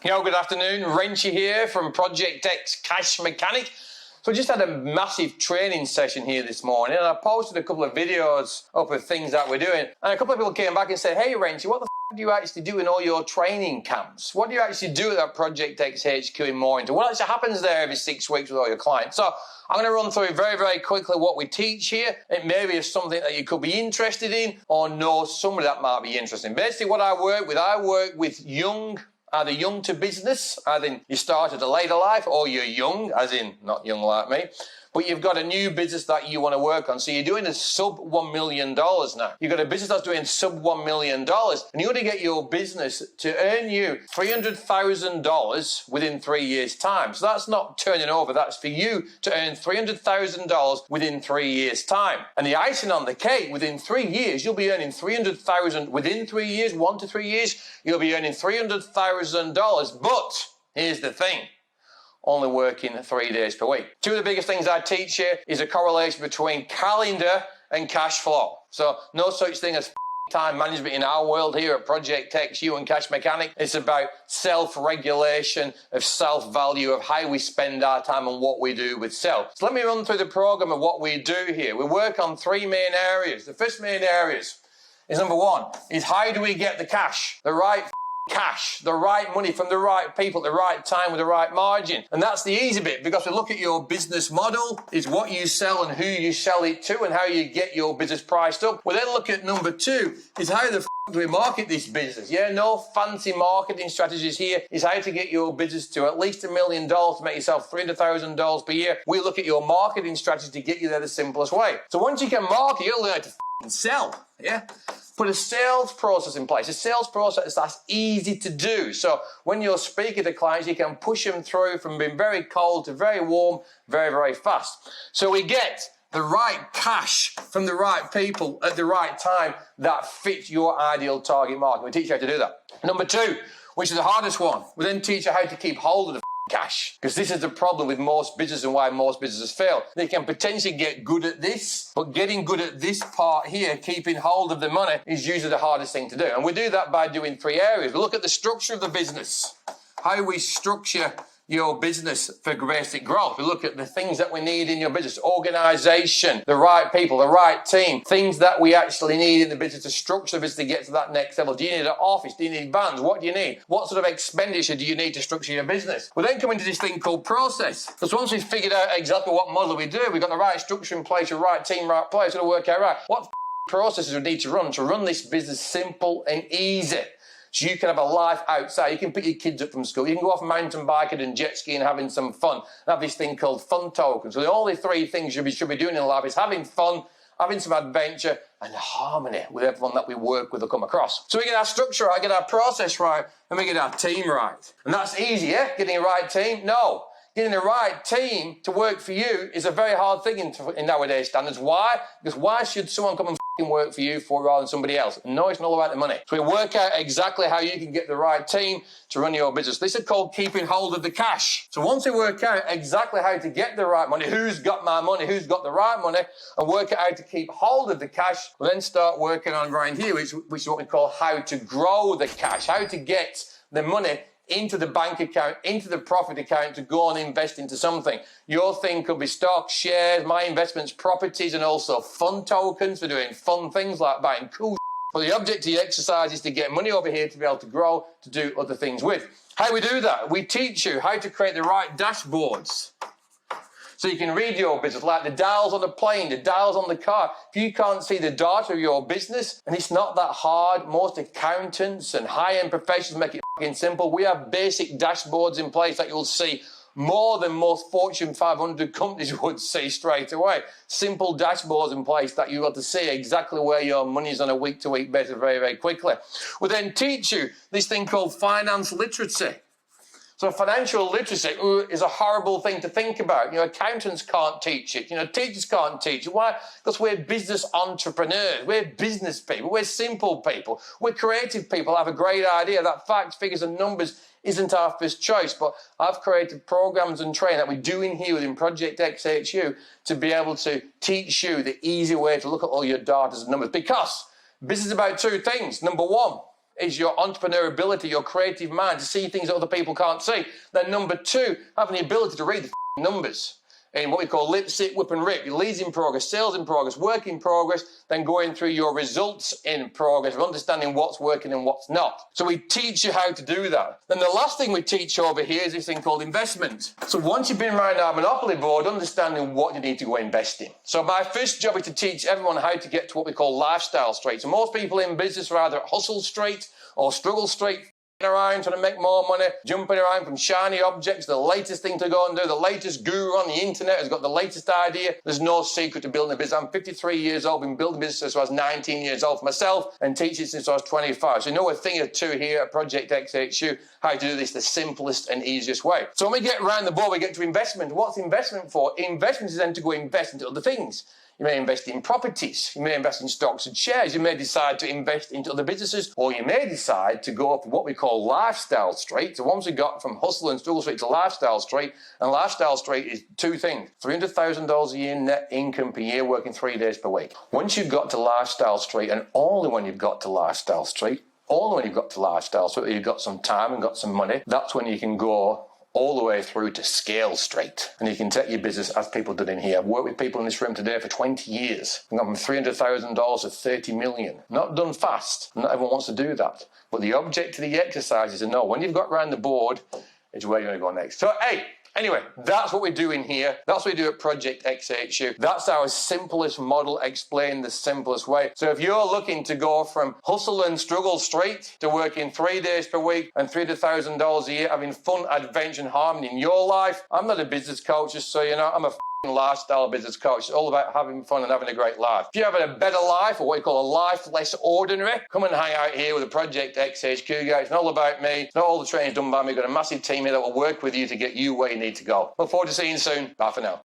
Yo, good afternoon. Wrenchy here from Project X Cash Mechanic. So I just had a massive training session here this morning, and I posted a couple of videos up of things that we're doing, and a couple of people came back and said, hey Wrenchy, what the do you actually do in all your training camps? What do you actually do at that Project X HQ in Mornington? What actually happens there every 6 weeks with all your clients? So I'm going to run through very, very quickly what we teach here. It maybe is something that you could be interested in or know somebody that might be interested in. Basically what I work with either young to business, as in you started a later life, or you're young, as in not young like me, but you've got a new business that you want to work on. So you're doing a sub $1 million now. You've got a business that's doing sub $1 million, and you want to get your business to earn you $300,000 within 3 years' time. So that's not turning over. That's for you to earn $300,000 within 3 years' time. And the icing on the cake, within 3 years, you'll be earning $300,000 within 3 years, 1 to 3 years, you'll be earning $300,000. But here's the thing. Only working 3 days per week. Two of the biggest things I teach here is a correlation between calendar and cash flow. So no such thing as time management in our world here at Project X, you and Cash Mechanic. It's about self-regulation, of self-value, of how we spend our time and what we do with self. So let me run through the program of what we do here. We work on three main areas. The first main areas is number one, is how do we get the cash, the right cash, the right money from the right people at the right time with the right margin. And that's the easy bit, because we look at your business model, is what you sell and who you sell it to and how you get your business priced up. We then look at number two, is how the do we market this business? Yeah, no fancy marketing strategies here. Is how to get your business to at least $1 million to make yourself $300,000 per year. We look at your marketing strategy to get you there the simplest way. So once you can market, you'll learn to sell. Yeah. Put a sales process in place. A sales process that's easy to do. So when you're speaking to clients, you can push them through from being very cold to very warm, very, very fast. So we get the right cash from the right people at the right time that fits your ideal target market. We teach you how to do that. Number two, which is the hardest one, we then teach you how to keep hold of the cash, because this is the problem with most businesses and why most businesses fail. They can potentially get good at this, but getting good at this part here, keeping hold of the money, is usually the hardest thing to do. And we do that by doing three areas. We look at the structure of the business, how we structure your business for basic growth. We look at the things that we need in your business, organization, the right people, the right team, things that we actually need in the business to structure the business to get to that next level. Do you need an office? Do you need vans? What do you need? What sort of expenditure do you need to structure your business? We then come into this thing called process. Because once we've figured out exactly what model we do, we've got the right structure in place, the right team, right place, we've got to work out right what processes we need to run this business simple and easy. So you can have a life outside. You can pick your kids up from school. You can go off mountain biking and jet skiing and having some fun. And have this thing called fun tokens. So the only three things you should be doing in life is having fun, having some adventure, and harmony with everyone that we work with or come across. So we get our structure right, get our process right, and we get our team right. And that's easy, yeah? Getting the right team? No. Getting the right team to work for you is a very hard thing in nowadays standards. Why? Because why should someone come and work for you rather than somebody else? No, it's not all about the money. So we work out exactly how you can get the right team to run your business. This is called keeping hold of the cash. So once we work out exactly how to get the right money, who's got my money, who's got the right money, and work out how to keep hold of the cash, we'll then start working on right here, which is what we call how to grow the cash, how to get the money into the bank account, into the profit account to go and invest into something. Your thing could be stocks, shares, my investments, properties, and also fun tokens for doing fun things like buying cool. But the object of the exercise is to get money over here to be able to grow, to do other things with. How we do that? We teach you how to create the right dashboards. So you can read your business, like the dials on the plane, the dials on the car. If you can't see the data of your business, and it's not that hard, most accountants and high-end professionals make it simple. We have basic dashboards in place that you'll see more than most Fortune 500 companies would see straight away. Simple dashboards in place that you've got to see exactly where your money is on a week-to-week basis very, very quickly. We then teach you this thing called finance literacy. So financial literacy is a horrible thing to think about. You know, accountants can't teach it. You know, teachers can't teach it. Why? Because we're business entrepreneurs. We're business people. We're simple people. We're creative people. Have a great idea that facts, figures and numbers isn't our first choice, but I've created programs and training that we're doing here within Project XHU to be able to teach you the easy way to look at all your data and numbers, because business is about two things. Number one, is your entrepreneur ability, your creative mind to see things that other people can't see. Then number two, having the ability to read the numbers in what we call lip, sit, whip and rip. Your leads in progress, sales in progress, work in progress, then going through your results in progress of understanding what's working and what's not. So we teach you how to do that. Then the last thing we teach over here is this thing called investment. So once you've been around our Monopoly board, understanding what you need to go invest in. So my first job is to teach everyone how to get to what we call lifestyle straight. So most people in business are either at hustle straight or struggle straight, around trying to make more money, jumping around from shiny objects, the latest thing to go and do, the latest guru on the internet has got the latest idea. There's no secret to building a business. I'm 53 years old, been building business since I was 19 years old for myself and teaching since I was 25. So you know a thing or two here at Project XHU, how to do this the simplest and easiest way. So when we get around the board, we get to investment. What's investment for? Investment is then to go invest into other things. You may invest in properties, you may invest in stocks and shares, you may decide to invest into other businesses, or you may decide to go up what we call lifestyle straight. So once we got from hustle and struggle straight to lifestyle straight, and lifestyle straight is two things: $300,000 a year net income per year, working 3 days per week. Once you've got to lifestyle straight, and only when you've got to lifestyle straight, only when you've got to lifestyle straight, you've got some time and got some money, that's when you can go all the way through to scale straight. And you can take your business as people did in here. I've worked with people in this room today for 20 years. I've gone from $300,000 to 30 million. Not done fast. Not everyone wants to do that. But the object of the exercise is to know when you've got around the board is where you're going to go next. So, hey, anyway, that's what we do in here. That's what we do at Project XHU. That's our simplest model, explained the simplest way. So if you're looking to go from hustle and struggle straight to working 3 days per week and $300,000 a year, having fun, adventure and harmony in your life, I'm not a business coach, just so you know. I'm a lifestyle business coach. It's all about having fun and having a great life. If you're having a better life, or what you call a life less ordinary, come and hang out here with the Project XHQ guys. It's not all about me. It's not all the training's done by me. We've got a massive team here that will work with you to get you where you need to go. Look forward to seeing you soon. Bye for now.